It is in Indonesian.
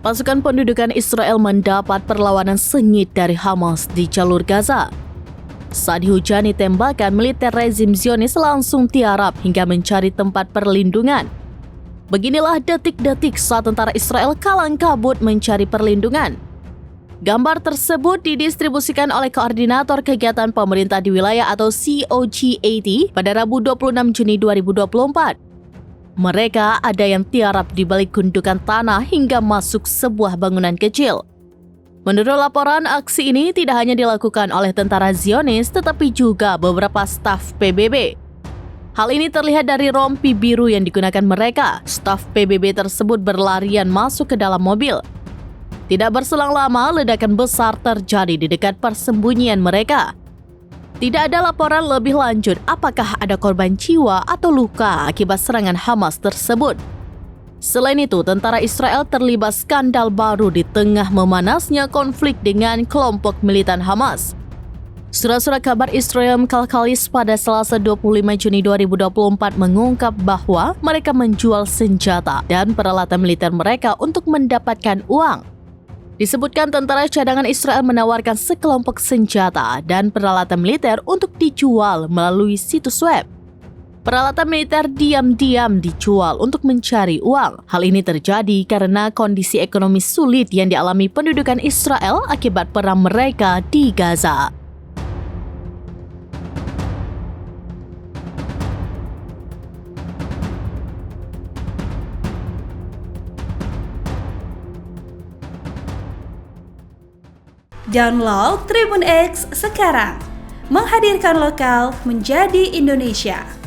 Pasukan pendudukan Israel mendapat perlawanan sengit dari Hamas di jalur Gaza. Saat dihujani tembakan, militer rezim Zionis langsung tiarap hingga mencari tempat perlindungan. Beginilah detik-detik saat tentara Israel kalang kabut mencari perlindungan. Gambar tersebut didistribusikan oleh Koordinator Kegiatan Pemerintah di Wilayah atau COG80 pada Rabu 26 Juni 2024. Mereka ada yang tiarap di balik gundukan tanah hingga masuk sebuah bangunan kecil. Menurut laporan, aksi ini tidak hanya dilakukan oleh tentara Zionis, tetapi juga beberapa staf PBB. Hal ini terlihat dari rompi biru yang digunakan mereka. Staf PBB tersebut berlarian masuk ke dalam mobil. Tidak berselang lama, ledakan besar terjadi di dekat persembunyian mereka. Tidak ada laporan lebih lanjut apakah ada korban jiwa atau luka akibat serangan Hamas tersebut. Selain itu, tentara Israel terlibat skandal baru di tengah memanasnya konflik dengan kelompok militan Hamas. Surat-surat kabar Israel Kalkalis pada Selasa 25 Juni 2024 mengungkap bahwa mereka menjual senjata dan peralatan militer mereka untuk mendapatkan uang. Disebutkan tentara cadangan Israel menawarkan sekelompok senjata dan peralatan militer untuk dijual melalui situs web. Peralatan militer diam-diam dijual untuk mencari uang. Hal ini terjadi karena kondisi ekonomi sulit yang dialami pendudukan Israel akibat perang mereka di Gaza. Download Tribun X sekarang, menghadirkan lokal menjadi Indonesia.